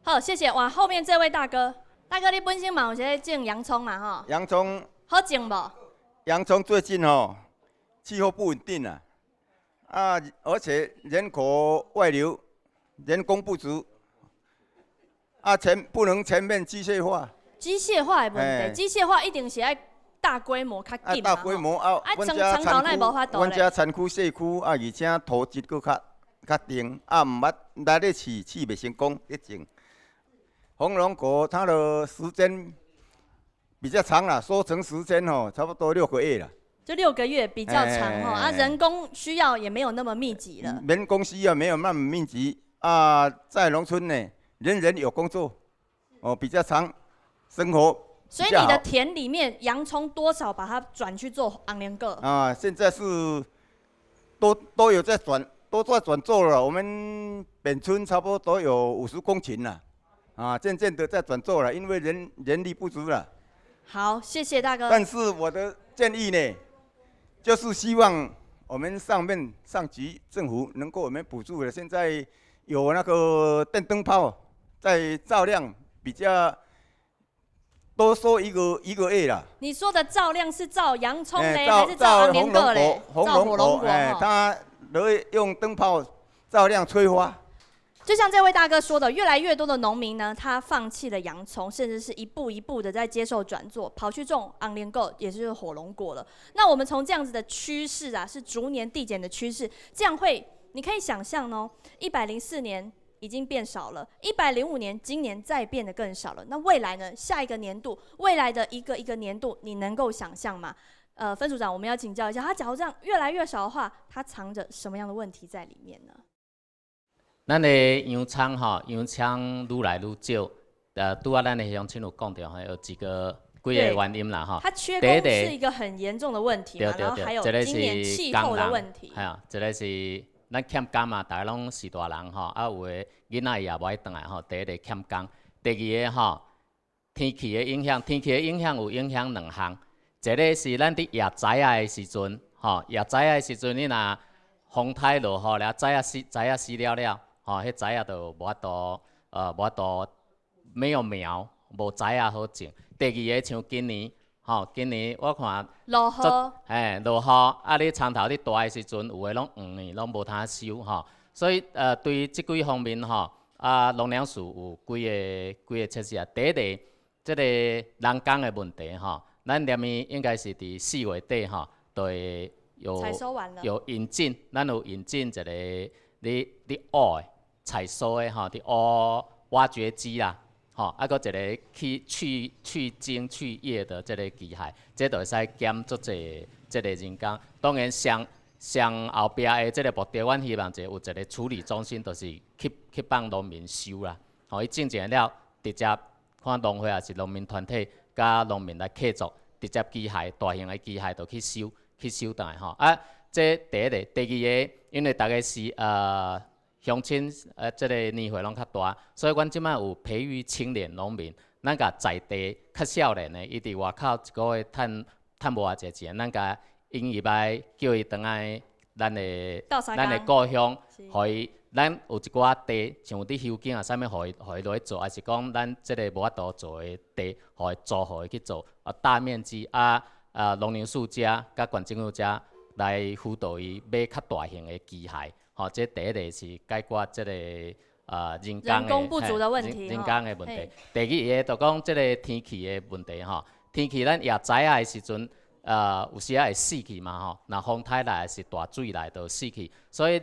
好，谢谢。哇，后面这位大哥，大哥你本身嘛有在种洋葱嘛吼？洋葱好种无？洋葱最近气候不稳定啊，而且人口外流，人工不足，不能全面机械化。机械化的问题，机械化一定是爱大规模较紧大规模啊，长头那无法度阮遮产区细区啊，而且土质佫较定，啊，毋捌来咧饲袂成功，咧种。红龙果它的时间比较长啦，收成时间差不多6个月啦。就6个月比较长啊，人工需要也没有那么密集了。人工需要没有那么密集啊，在农村呢，人人有工作，比较长，生活。所以你的田里面洋葱多少把它转去做红莲果？啊，现在是都有在转，都在转做了。我们本村差不多都有50公顷了，啊，渐渐的在转做了，因为人力不足了。好，谢谢大哥。但是我的建议呢，就是希望我们上级政府能够我们补助了。现在有那个电灯泡在照亮，比较多收一个月啦。你说的照亮是照洋葱嘞，还是照红莲果嘞？红龙果，它会用灯泡照亮催花。就像这位大哥说的，越来越多的农民呢，他放弃了洋葱，甚至是一步一步的在接受转做，跑去种红莲果，也就是火龙果了。那我们从这样子的趋势啊，是逐年递减的趋势，这样会，你可以想象哦，104年已经变少了，105年今年再变得更少了。那未来呢？下一个年度，未来的一个年度，你能够想象吗？分组长，我们要请教一下，他假如这样越来越少的话，它藏着什么样的问题在里面呢？咱的洋葱洋葱愈来愈少，拄啊，咱的乡亲有讲到有几个原因啦它缺工是一个很严重的问题嘛，然后还有今年气候的问题。系啊，一个是咱欠工嘛，大家拢是大人啊有诶囡仔也无爱转来第一个欠工，第二个天气的影响，天气的影响有影响2项，一个是咱伫叶栽啊的时阵，叶栽啊的时阵，你若风台落雨了，栽啊死了。迄栽啊就无法度没有苗，无栽啊好种。第二个像今年我看落雨，落雨啊！你田头你大的时阵，有诶拢黄呢，拢无通收所以对于即几方面农粮署有几个措施啊。第一个，即个人工的问题咱念伊应该是伫4月底就会有引进，咱有引进一个你挖的。采收的伫挖掘机啦，搁一个去茎去叶的这个机械，这就会使减足济这个人工。当然上后壁的这个目标，阮希望有一个处理中心，就是去帮农民收啦。伊种起来了，直接看农会也是农民团体甲农民来合作，直接机械大型的机械就去收倒来这第一个，第二个，因为大概是乡亲这个年岁拢较大，所以阮即摆有培育青年农民，咱甲在地较少年的，伊伫外口一个月趁无偌济钱，咱甲因入来叫伊倒来咱的故乡，互伊咱有一寡地，像伫休耕啊，啥物互伊落去做，还是讲咱即个无法度做的地，互伊租互伊去做大面积农粮署遮甲县政府遮来辅导伊买较大型的机械。这第一个是解决这个人工不足的问题。人工的问题。第二个就讲这个天气的问题天气咱叶栽啊的时阵，有时会死去嘛那风台来是大水来就死去。所以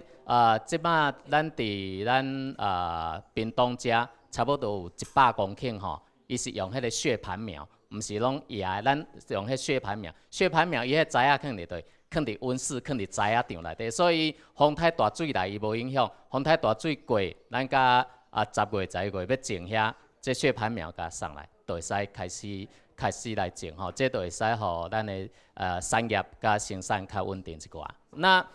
即摆咱伫咱屏东遮差不多有100公顷伊是用迄个血盘苗，毋是拢叶的，咱用迄血盘苗。血盘苗伊迄栽啊肯定对。放伫温室，放伫栽啊场内底，所以风台大水来伊无影响。风台大水过，咱甲10月、11月要种遐，这血盘苗甲送来，就会使开始来种这就会使互咱的产业甲生产较稳定一寡。那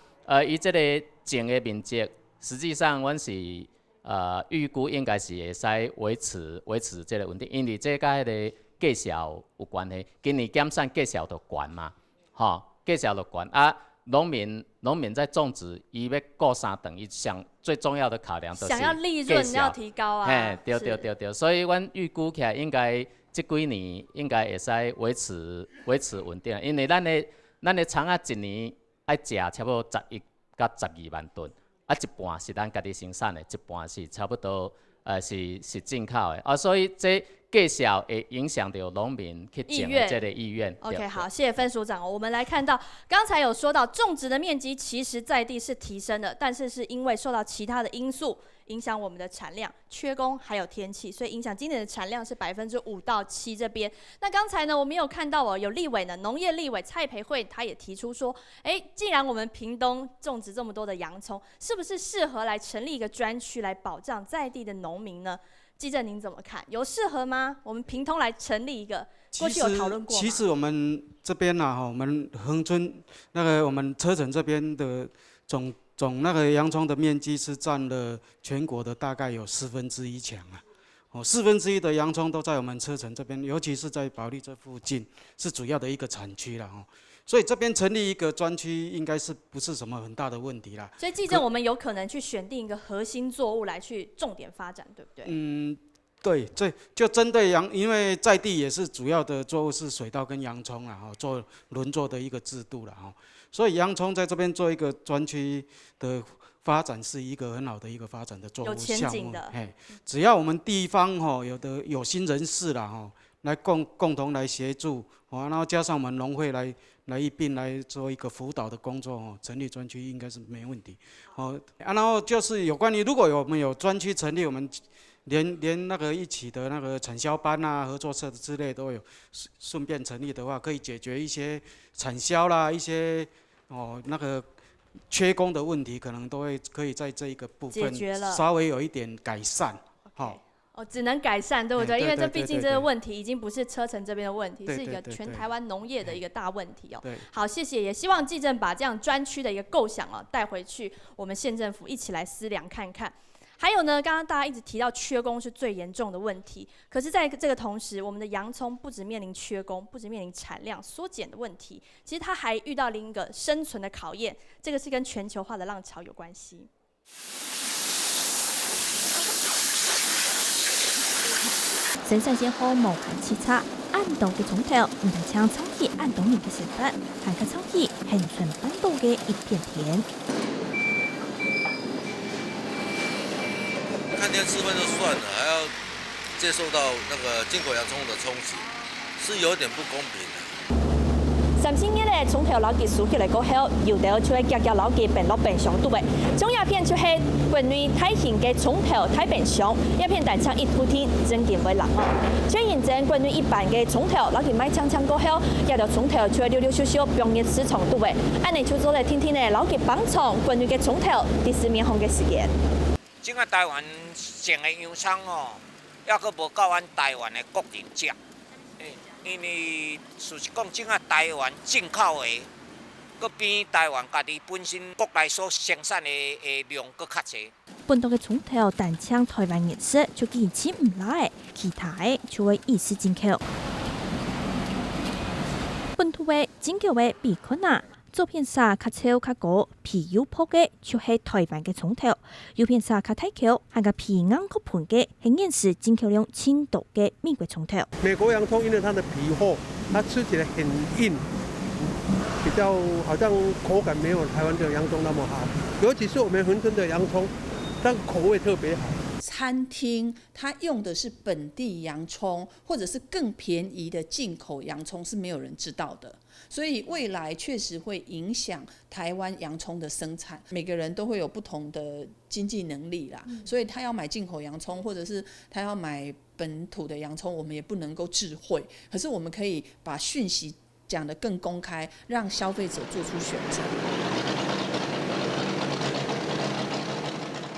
伊这个种的面积，实际上阮是预估应该是会使维持这个稳定，因为这甲迄个绩效有关系。今年减产绩效就悬嘛，绩效就悬农民在种植，伊要顾3顿，伊最重要的考量就是想要利润要提高啊。对，所以阮预估起来应该这几年应该会使维持稳定，因为咱的厂一年爱食差不多11到12万吨，一半是咱家己生产的，一半是差不多是进口的所以这介绍会影响到农民去种的这个意愿。OK， 好，谢谢分署长。我们来看到，刚才有说到种植的面积其实在地是提升的，但是因为受到其他的因素影响我们的产量，缺工还有天气，所以影响今年的产量是5%到7%这边。那刚才呢，我们有看到有立委呢，农业立委蔡培慧他也提出说，既然我们屏东种植这么多的洋葱，是不是适合来成立一个专区来保障在地的农民呢？纪政您怎么看？有适合吗？我们屏东来成立一个，过去有讨论过吗？其实我们这边我们恒春我们车城这边的总那个洋葱的面积是占了全国的大概有1/4强啊。1/4的洋葱都在我们车城这边，尤其是在保利这附近是主要的一个产区啦。所以这边成立一个专区，应该是不是什么很大的问题啦。所以纪政我们有可能去选定一个核心作物来去重点发展，对不对？对，这就针对因为在地也是主要的作物是水稻跟洋葱啦，做轮作的一个制度啦，所以洋葱在这边做一个专区的发展是一个很好的一个发展的作物项目。只要我们地方有心人士啦，来共同来协助，然后加上我们农会来一并来做一个辅导的工作，成立专区应该是没问题。然后就是有关于如果我们有专区成立，我们连那个一起的那个产销班啊、合作社之类都有，顺便成立的话，可以解决一些产销啦、一些那个缺工的问题，可能都可以在这一个部分稍微有一点改善。只能改善，对不对？因为这毕竟这个问题已经不是车城这边的问题，是一个全台湾农业的一个大问题哦。好，谢谢，也希望纪政把这样专区的一个构想带回去，我们县政府一起来思量看看。还有呢，刚刚大家一直提到缺工是最严重的问题，可是在这个同时，我们的洋葱不只面临缺工，不只面临产量缩减的问题，其实它还遇到另一个生存的考验，这个是跟全球化的浪潮有关系。生产线好无限叱咤，按道嘅从头唔但搶炒起按當年嘅成本，還可炒起恆春半島嘅一片田。看天吃饭就算了，还要接受到那个进口洋葱的冲击，是有点不公平的。3星日咧，从头老技术起来过后，又到出来夹夹老技变落变上度的。中药片就是国内太型嘅从头太变上，一片弹枪一突天，真见为人哦。所以认真国内一般嘅从头老技买枪枪过后，也到从头出来溜溜小小병热吃程度的。安尼就做来听听咧，老技帮助国内嘅从头第4面红嘅时间。即个台湾种的洋葱抑阁无够阮台湾的国人食。因为事实讲，即个台湾进口的，阁比台湾家己本身国内所生产的量阁较济。本土嘅从头但搶台灣顏色就堅持唔來，其他嘅就會意思進口。本土嘅進口嘅比困難。做片沙較粗較高，皮油泡嘅就係台灣嘅從頭；油片沙較太口，還個皮硬較盤嘅，係現時進口量輕度嘅美國從頭。美國洋蔥因為它的皮厚，它吃起來很硬，比較好像口感沒有台灣的洋蔥那麼好。尤其是我們恆春的洋蔥，它口味特別好。餐廳它用的是本地洋蔥，或者是更便宜的進口洋蔥，是沒有人知道的。所以未來確實會影響台灣洋蔥的生產，每個人都會有不同的經濟能力啦，所以他要買進口洋蔥，或者是他要買本土的洋蔥，我們也不能夠置喙，可是我們可以把訊息講得更公開，讓消費者做出選擇。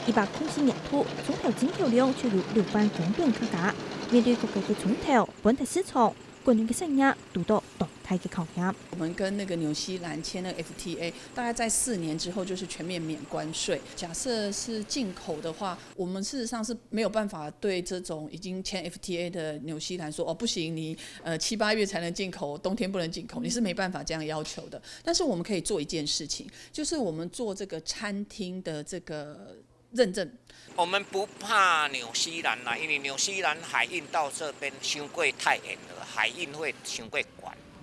104年初，從頭進口量就有6萬公噸可嘉。面對國際嘅從頭本地市場，國內嘅生意遇到動態嘅考驗。我們跟那個紐西蘭簽了 FTA， 大概在4年之後就是全面免關稅。假設是進口的話，我們事實上是沒有辦法對這種已經簽 FTA 的紐西蘭說，哦不行，你7、8月才能進口，冬天不能進口，你是沒辦法這樣要求的。但是我們可以做一件事情，就是我們做這個餐廳的這個認證。我們不怕紐西蘭啦，因為紐西蘭海運到這邊傷過太嚴了，海運會傷過懸。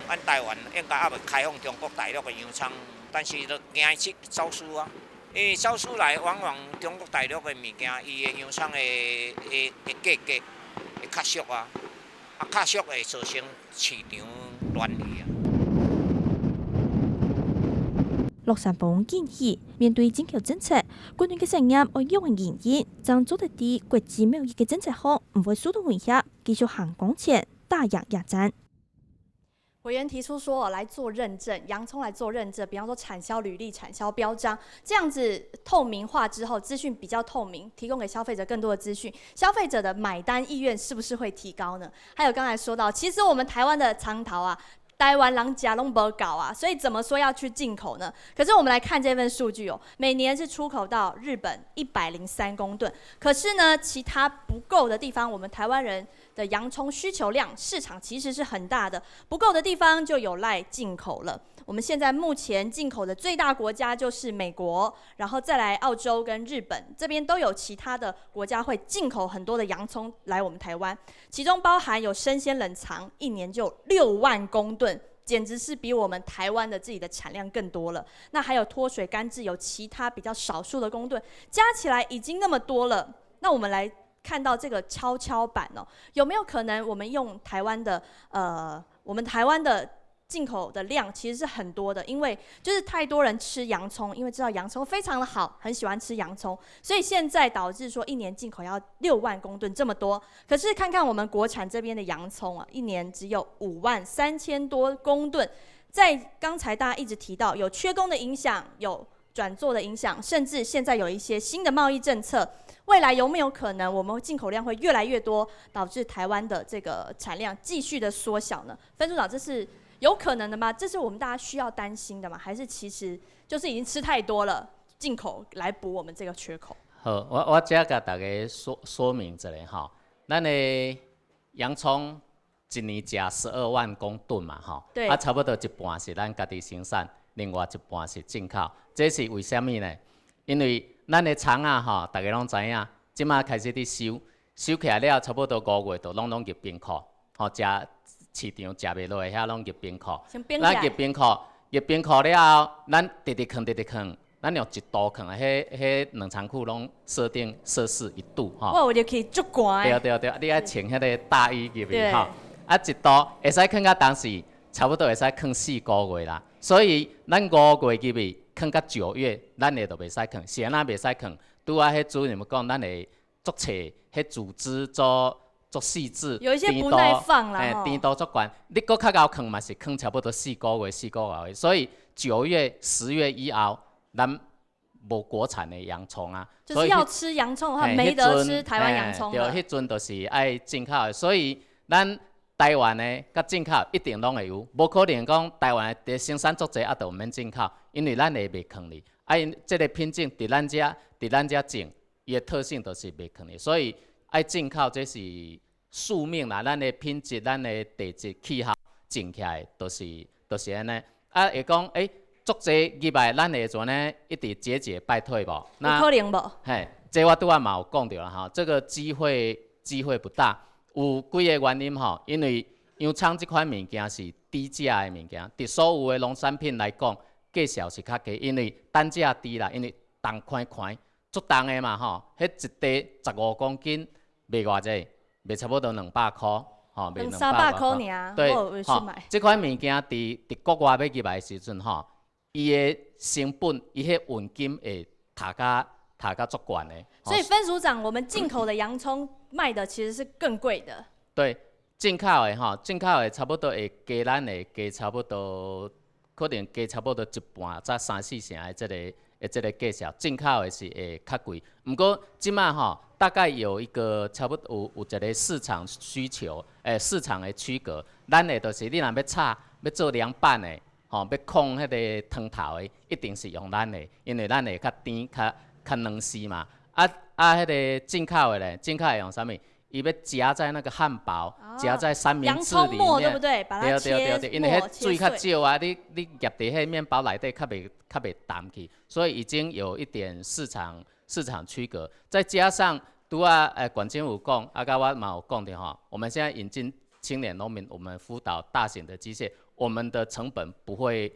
咱台灣應該還未開放中國大陸的洋蔥，但是就驚去走私啊，因為走私來往往中國大陸的物件，伊的洋蔥的價格會較俗啊，啊，较俗会造成市场乱去啊。乐山帮建议，面对进口政策，官员嘅成员要用原因，将做得啲国际贸易嘅政策好，唔会受到威胁，继续行光前打压亚战。委员提出说，来做认证，洋葱来做认证，比方说产销履历、产销标章，这样子透明化之后，资讯比较透明，提供给消费者更多的资讯，消费者的买单意愿是不是会提高呢？还有刚才说到，其实我们台湾的长桃啊，台湾人家都不搞啊，所以怎么说要去进口呢？可是我们来看这份数据哦，每年是出口到日本103公吨，可是呢，其他不够的地方，我们台湾人的洋葱需求量市场其实是很大的，不够的地方就有赖进口了。我们现在目前进口的最大国家就是美国，然后再来澳洲跟日本，这边都有其他的国家会进口很多的洋葱来我们台湾，其中包含有生鲜冷藏，一年就6万公吨。简直是比我们台湾的自己的产量更多了。那还有脱水干制，有其他比较少数的公吨，加起来已经那么多了。那我们来看到这个跷跷板哦，有没有可能我们用台湾的进口的量其实是很多的，因为就是太多人吃洋葱，因为知道洋葱非常的好，很喜欢吃洋葱，所以现在导致说一年进口要6万公吨这么多。可是看看我们国产这边的洋葱啊，一年只有53000多公吨。在刚才大家一直提到有缺工的影响，有转做的影响，甚至现在有一些新的贸易政策，未来有没有可能我们进口量会越来越多，导致台湾的这个产量继续的缩小呢？分组长，这是有可能的吗？这是我们大家需要担心的吗？还是其实就是已经吃太多了，进口来补我们这个缺口？好，我这甲大家说明一下吼，咱的洋葱一年食12万公吨嘛吼，啊差不多一半是咱家己生产，另外一半是进口。这是为什么呢？因为咱的厂啊吼，大家拢知影，即马开始伫收起来了，差不多5月就拢入冰库，吼食。市场食袂落，遐拢入冰库。咱入冰库了后，咱直直放，咱用1度放，迄两仓库拢设定摄氏1度吼。我有入去足寒。对，你爱穿迄个大衣入去吼。啊，1度会使放到当时，差不多会使放4个月啦。所以咱5月入去，放到9月，咱的就袂使放。是安那袂使放？拄仔迄主任们讲，咱会做册，迄组织做细致，有一些不耐放啦，甜度足悬。你搁较高放嘛是放差不多4个月，所以9月、10月以后，咱无国产的洋葱啊。就是要吃洋葱的话，没得吃台湾洋葱了。对，迄阵就是爱进口的，所以咱台湾的甲进口一定拢会有，无可能讲台湾的生产足济啊，就毋免进口，因为咱会袂放哩。啊，因这个品种伫咱遮种，伊的特性就是袂放哩，所以。爱进口这是宿命啦，咱的品质、咱的地质、气候种起来，就是安尼。啊，会讲足济入来，咱会怎呢？一直节拜退无？有可能无？嘿，这我拄仔嘛有讲到啦吼，这个机会不大。有几个原因吼，因为洋葱这款物件是低价的物件，伫所有的农产品来讲，价钱是较低，因为单价低啦，因为重款足重的嘛吼，迄一袋15公斤。卖偌济？卖差不多200块，吼，卖200块尔。对，吼，这款物件伫国外要入来的时阵，吼，伊的成本，伊迄运金会塔甲足悬的。所以分组长，我们进口的洋葱卖的其实是更贵的。对，进口的吼，进口的差不多会加咱的加差不多，可能加差不多一半，才3-4成的这个价钱。进口的是会较贵，不过即卖吼。大概有一个差不多有一个市场需求，市场的区隔。咱的就是你若要炒，要做凉拌的，吼，要控迄个汤头的，一定是用咱的，因为咱的较甜、较软丝嘛。迄个进口的咧，进口的用啥物？伊要夹在那个汉堡，夹在三明治里面。洋葱末对不对？把它切末。对，因为迄水较少啊，你夹伫迄面包内底较袂淡去，所以已经有一点市场区隔，再加上拄管政有讲，甲我嘛有讲的吼，我们现在引进青年农民，我们辅导大型的机械，我们的成本不会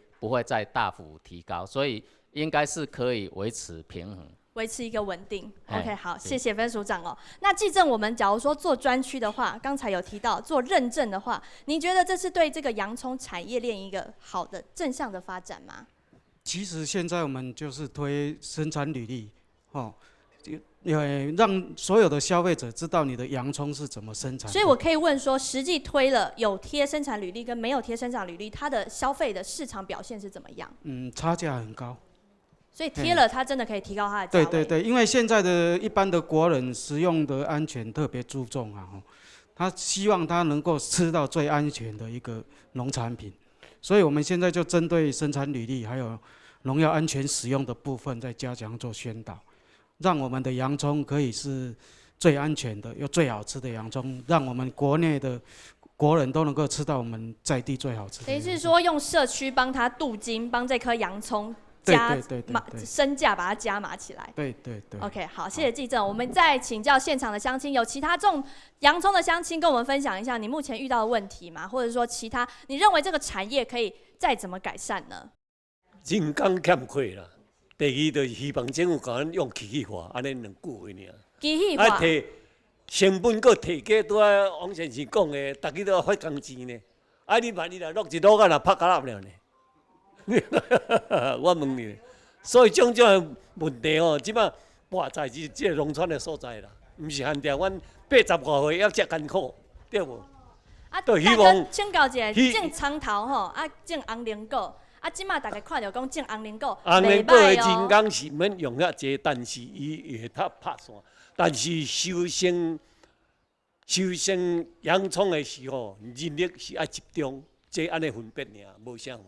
再大幅提高，所以应该是可以维持平衡。维持一个稳定。哎 OK， 好，是谢谢分署长哦。那技正，我们假如说做专区的话，刚才有提到做认证的话，您觉得这是对这个洋葱产业链一个好的正向的发展吗？其实现在我们就是推生产履历，让所有的消费者知道你的洋葱是怎么生产的。所以我可以问说，实际推了有贴生产履历跟没有贴生产履历，它的消费的市场表现是怎么样？差价很高。所以贴了，它真的可以提高它的价位。对，因为现在的一般的国人食用的安全特别注重啊，他希望他能够吃到最安全的一个农产品，所以我们现在就针对生产履历还有农药安全使用的部分，在加强做宣导，让我们的洋葱可以是最安全的又最好吃的洋葱，让我们国内的国人都能够吃到我们在地最好吃的。等于是说用社区帮他镀金，帮这颗洋葱对身价把它加码起来。对。OK， 好，谢谢技正。我们再请教现场的乡亲，有其他种洋葱的乡亲跟我们分享一下你目前遇到的问题吗？或者说其他你认为这个产业可以再怎么改善呢？人工欠缺啦，第二就是希望政府甲咱用机器化，安尼2句话尔。机器化。摕成本佫提价，拄仔王先生讲的，逐日都要发工钱呢。你万一若落一落啊，若拍卡了呢？我问你，所以种种的问题即摆博在是即个农村的所在啦，毋是限定阮80外岁要遮艰苦，对无？就希望请教一下，种葱头吼，种红菱果，即马大家看到讲种红菱果，红菱果的人哦。工是免用遐济，但是伊会较拍散，但是收成洋葱的时候，人力是爱集中，即安尼分别尔，无啥货。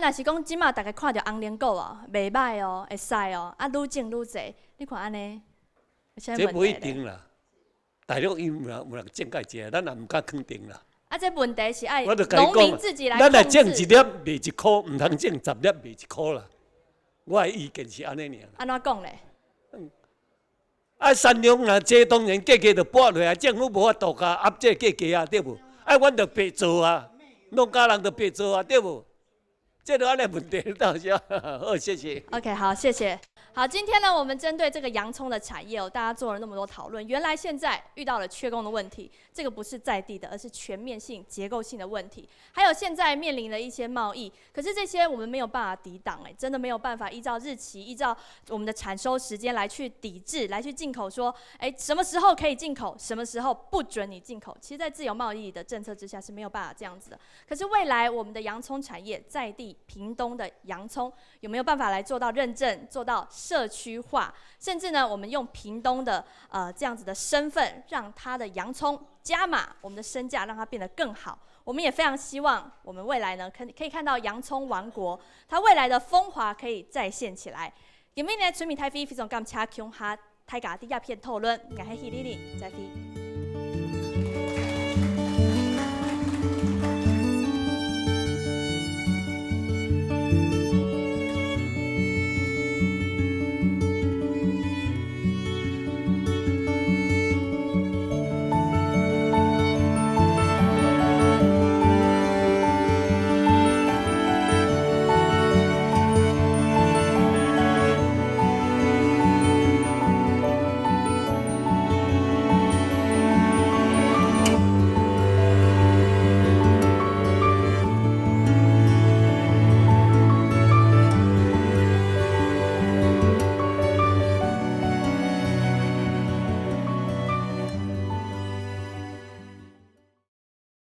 若是讲即马大家看到红菱果哦，袂歹哦，会使哦，愈种愈济，你看安尼，这不一定啦，大陆伊有人种介济，咱也毋敢肯定啦。这问题是爱农农民自己来控制。咱若种1粒卖1箍，毋通种10粒卖1箍啦。我的意见是安尼尔。安怎讲咧？产量若济，当然价格就拨落来，政府无法度甲压这价格啊，对无？阮着白做啊，农家人着白做啊，对无？这都安尼问题，到时好，谢谢。OK， 好，谢谢。好，今天呢，我们针对这个洋葱的产业大家做了那么多讨论。原来现在遇到了缺工的问题，这个不是在地的，而是全面性、结构性的问题。还有现在面临的一些贸易，可是这些我们没有办法抵挡，真的没有办法依照日期、依照我们的产收时间来去抵制、来去进口说，什么时候可以进口，什么时候不准你进口。其实，在自由贸易的政策之下是没有办法这样子的。可是未来我们的洋葱产业在地屏东的洋葱有没有办法来做到认证、做到社区化，甚至呢，我们用屏东的这样子的身份，让它的洋葱加码我们的身价，让它变得更好。我们也非常希望我们未来呢，可以看到洋葱王国它未来的风华可以再现起来。今日呢，村民台非常感谢强哈大家的一片讨论，感谢你哋再会。